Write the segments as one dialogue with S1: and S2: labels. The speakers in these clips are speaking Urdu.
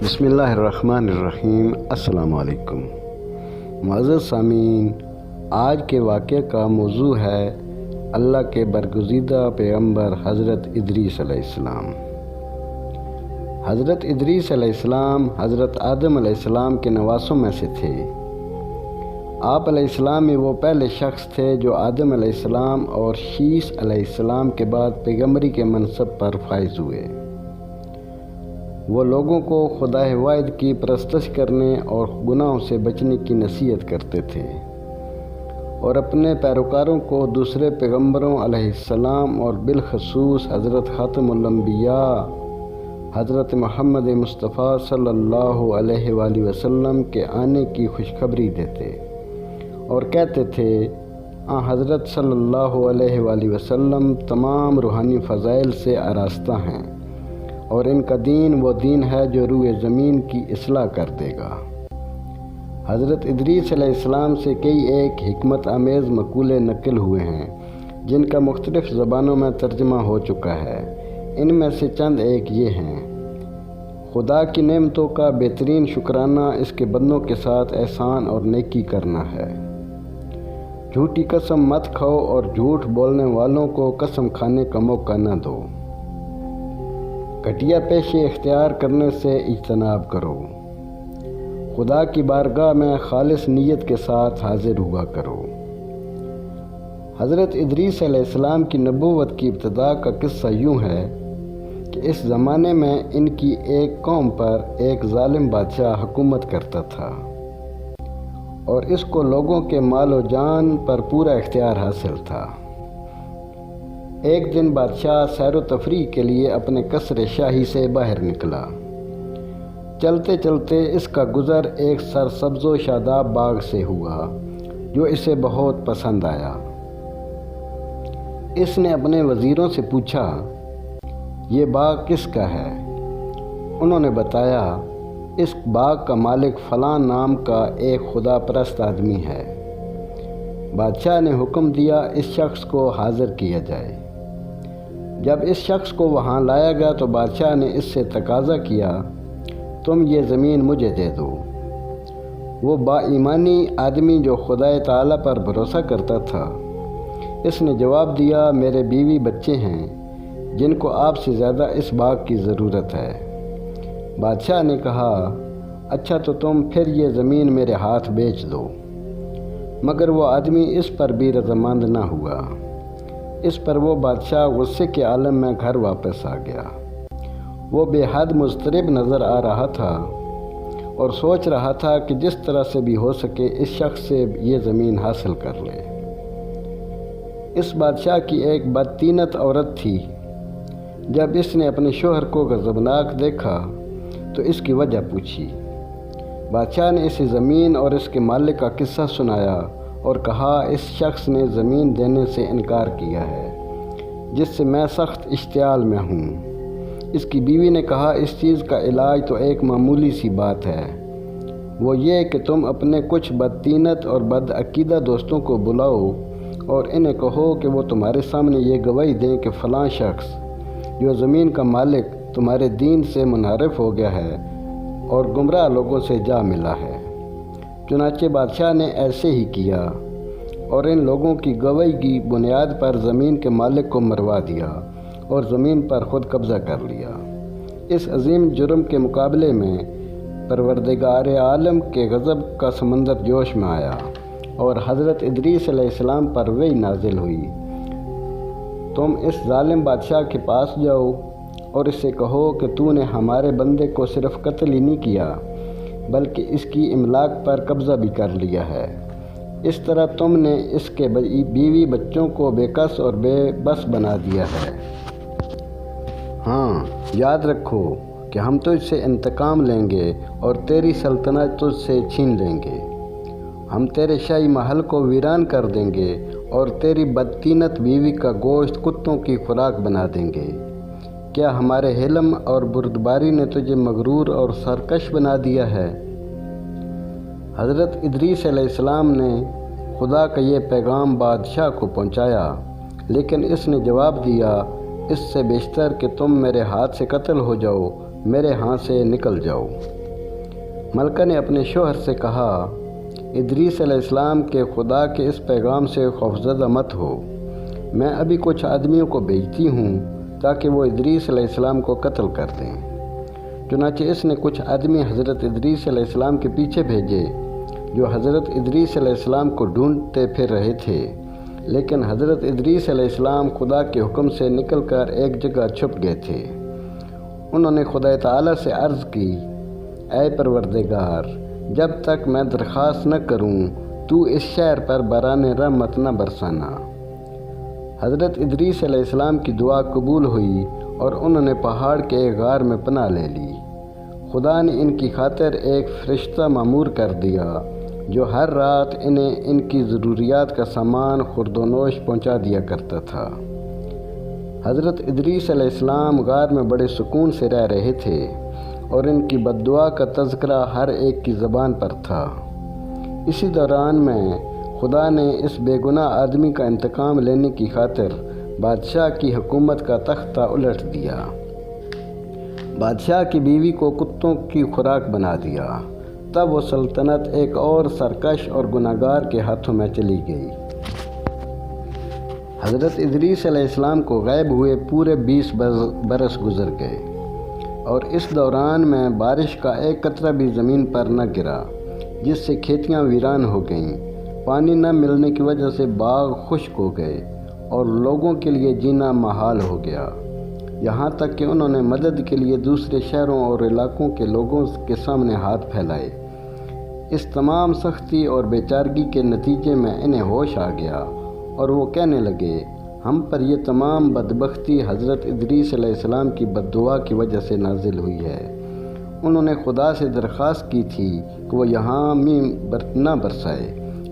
S1: بسم اللہ الرحمن الرحیم۔ السلام علیکم معزز سامعین، آج کے واقعے کا موضوع ہے اللہ کے برگزیدہ پیغمبر حضرت ادریس علیہ السلام۔ حضرت ادریس علیہ السلام حضرت آدم علیہ السلام کے نواسوں میں سے تھے۔ آپ علیہ السلام میں وہ پہلے شخص تھے جو آدم علیہ السلام اور شیس علیہ السلام کے بعد پیغمبری کے منصب پر فائز ہوئے۔ وہ لوگوں کو خدا واحد کی پرستش کرنے اور گناہوں سے بچنے کی نصیحت کرتے تھے اور اپنے پیروکاروں کو دوسرے پیغمبروں علیہ السلام اور بالخصوص حضرت خاتم الانبیاء حضرت محمد مصطفیٰ صلی اللہ علیہ وآلہ وسلم کے آنے کی خوشخبری دیتے اور کہتے تھے حضرت صلی اللہ علیہ وآلہ وسلم تمام روحانی فضائل سے آراستہ ہیں اور ان کا دین وہ دین ہے جو روئے زمین کی اصلاح کر دے گا۔ حضرت ادریس علیہ السلام سے کئی ایک حکمت آمیز مقولے نقل ہوئے ہیں جن کا مختلف زبانوں میں ترجمہ ہو چکا ہے۔ ان میں سے چند ایک یہ ہیں: خدا کی نعمتوں کا بہترین شکرانہ اس کے بندوں کے ساتھ احسان اور نیکی کرنا ہے۔ جھوٹی قسم مت کھاؤ اور جھوٹ بولنے والوں کو قسم کھانے کا موقع نہ دو۔ گھٹیا پیشے اختیار کرنے سے اجتناب کرو۔ خدا کی بارگاہ میں خالص نیت کے ساتھ حاضر ہوا کرو۔ حضرت ادریس علیہ السلام کی نبوت کی ابتدا کا قصہ یوں ہے کہ اس زمانے میں ان کی ایک قوم پر ایک ظالم بادشاہ حکومت کرتا تھا اور اس کو لوگوں کے مال و جان پر پورا اختیار حاصل تھا۔ ایک دن بادشاہ سیر و تفریح کے لیے اپنے قصر شاہی سے باہر نکلا۔ چلتے چلتے اس کا گزر ایک سرسبز و شاداب باغ سے ہوا جو اسے بہت پسند آیا۔ اس نے اپنے وزیروں سے پوچھا، یہ باغ کس کا ہے؟ انہوں نے بتایا، اس باغ کا مالک فلاں نام کا ایک خدا پرست آدمی ہے۔ بادشاہ نے حکم دیا اس شخص کو حاضر کیا جائے۔ جب اس شخص کو وہاں لایا گیا تو بادشاہ نے اس سے تقاضا کیا، تم یہ زمین مجھے دے دو۔ وہ با ایمانی آدمی جو خدا تعالیٰ پر بھروسہ کرتا تھا، اس نے جواب دیا، میرے بیوی بچے ہیں جن کو آپ سے زیادہ اس باغ کی ضرورت ہے۔ بادشاہ نے کہا، اچھا تو تم پھر یہ زمین میرے ہاتھ بیچ دو۔ مگر وہ آدمی اس پر بھی رضامند نہ ہوا۔ اس پر وہ بادشاہ غصے کے عالم میں گھر واپس آ گیا۔ وہ بے حد مضطرب نظر آ رہا تھا اور سوچ رہا تھا کہ جس طرح سے بھی ہو سکے اس شخص سے یہ زمین حاصل کر لے۔ اس بادشاہ کی ایک بدطینت عورت تھی۔ جب اس نے اپنے شوہر کو غضبناک دیکھا تو اس کی وجہ پوچھی۔ بادشاہ نے اسے زمین اور اس کے مالک کا قصہ سنایا اور کہا، اس شخص نے زمین دینے سے انکار کیا ہے جس سے میں سخت اشتعال میں ہوں۔ اس کی بیوی نے کہا، اس چیز کا علاج تو ایک معمولی سی بات ہے، وہ یہ کہ تم اپنے کچھ بدطینت اور بدعقیدہ دوستوں کو بلاؤ اور انہیں کہو کہ وہ تمہارے سامنے یہ گواہی دیں کہ فلاں شخص جو زمین کا مالک تمہارے دین سے منحرف ہو گیا ہے اور گمراہ لوگوں سے جا ملا ہے۔ چنانچہ بادشاہ نے ایسے ہی کیا اور ان لوگوں کی گواہی کی بنیاد پر زمین کے مالک کو مروا دیا اور زمین پر خود قبضہ کر لیا۔ اس عظیم جرم کے مقابلے میں پروردگار عالم کے غضب کا سمندر جوش میں آیا اور حضرت ادریس علیہ السلام پر وحی نازل ہوئی، تم اس ظالم بادشاہ کے پاس جاؤ اور اس سے کہو کہ تو نے ہمارے بندے کو صرف قتل ہی نہیں کیا بلکہ اس کی املاک پر قبضہ بھی کر لیا ہے۔ اس طرح تم نے اس کے بیوی بچوں کو بے کس اور بے بس بنا دیا ہے۔ ہاں، یاد رکھو کہ ہم تجھ سے انتقام لیں گے اور تیری سلطنت تجھ سے چھین لیں گے۔ ہم تیرے شاہی محل کو ویران کر دیں گے اور تیری بدطینت بیوی کا گوشت کتوں کی خوراک بنا دیں گے۔ کیا ہمارے حلم اور بردباری نے تجھے مغرور اور سرکش بنا دیا ہے؟ حضرت ادریس علیہ السلام نے خدا کا یہ پیغام بادشاہ کو پہنچایا، لیکن اس نے جواب دیا، اس سے بیشتر کہ تم میرے ہاتھ سے قتل ہو جاؤ میرے ہاں سے نکل جاؤ۔ ملکہ نے اپنے شوہر سے کہا، ادریس علیہ السلام کے خدا کے اس پیغام سے خوفزدہ مت ہو، میں ابھی کچھ آدمیوں کو بھیجتی ہوں تاکہ وہ ادریس علیہ السلام کو قتل کر دیں۔ چنانچہ اس نے کچھ آدمی حضرت ادریس علیہ السلام کے پیچھے بھیجے جو حضرت ادریس علیہ السلام کو ڈھونڈتے پھر رہے تھے، لیکن حضرت ادریس علیہ السلام خدا کے حکم سے نکل کر ایک جگہ چھپ گئے تھے۔ انہوں نے خدا تعالیٰ سے عرض کی، اے پروردگار، جب تک میں درخواست نہ کروں تو اس شہر پر باران رحمت نہ برسانا۔ حضرت ادریس علیہ السلام کی دعا قبول ہوئی اور انہوں نے پہاڑ کے ایک غار میں پناہ لے لی۔ خدا نے ان کی خاطر ایک فرشتہ مامور کر دیا جو ہر رات انہیں ان کی ضروریات کا سامان خورد و نوش پہنچا دیا کرتا تھا۔ حضرت ادریس علیہ السلام غار میں بڑے سکون سے رہ رہے تھے اور ان کی بد دعا کا تذکرہ ہر ایک کی زبان پر تھا۔ اسی دوران میں خدا نے اس بے گناہ آدمی کا انتقام لینے کی خاطر بادشاہ کی حکومت کا تختہ الٹ دیا۔ بادشاہ کی بیوی کو کتوں کی خوراک بنا دیا۔ تب وہ سلطنت ایک اور سرکش اور گناہگار کے ہاتھوں میں چلی گئی۔ حضرت ادریس علیہ السلام کو غائب ہوئے پورے 20 برس گزر گئے اور اس دوران میں بارش کا ایک قطرہ بھی زمین پر نہ گرا، جس سے کھیتیاں ویران ہو گئیں۔ پانی نہ ملنے کی وجہ سے باغ خشک ہو گئے اور لوگوں کے لیے جینا محال ہو گیا، یہاں تک کہ انہوں نے مدد کے لیے دوسرے شہروں اور علاقوں کے لوگوں کے سامنے ہاتھ پھیلائے۔ اس تمام سختی اور بے چارگی کے نتیجے میں انہیں ہوش آ گیا اور وہ کہنے لگے، ہم پر یہ تمام بدبختی حضرت ادریس علیہ السلام کی بد دعا کی وجہ سے نازل ہوئی ہے۔ انہوں نے خدا سے درخواست کی تھی کہ وہ یہاں نہ برسائے۔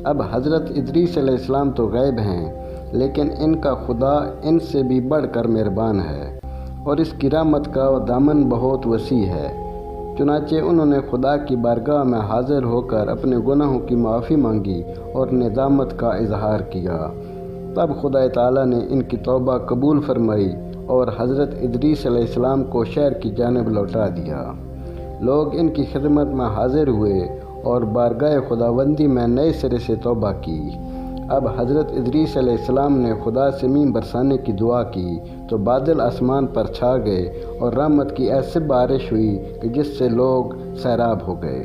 S1: اب حضرت ادریس علیہ السلام تو غائب ہیں، لیکن ان کا خدا ان سے بھی بڑھ کر مہربان ہے اور اس کی رحمت کا دامن بہت وسیع ہے۔ چنانچہ انہوں نے خدا کی بارگاہ میں حاضر ہو کر اپنے گناہوں کی معافی مانگی اور ندامت کا اظہار کیا۔ تب خدا تعالیٰ نے ان کی توبہ قبول فرمائی اور حضرت ادریس علیہ السلام کو شہر کی جانب لوٹا دیا۔ لوگ ان کی خدمت میں حاضر ہوئے اور بارگاہ خداوندی میں نئے سرے سے توبہ کی۔ اب حضرت ادریس علیہ السلام نے خدا سے میم برسانے کی دعا کی تو بادل آسمان پر چھا گئے اور رحمت کی ایسی بارش ہوئی کہ جس سے لوگ سیراب ہو گئے۔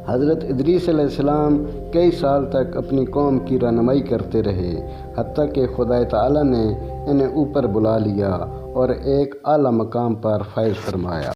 S1: حضرت ادریس علیہ السلام کئی سال تک اپنی قوم کی رہنمائی کرتے رہے، حتیٰ کہ خدا تعالیٰ نے انہیں اوپر بلا لیا اور ایک اعلیٰ مقام پر فائز فرمایا۔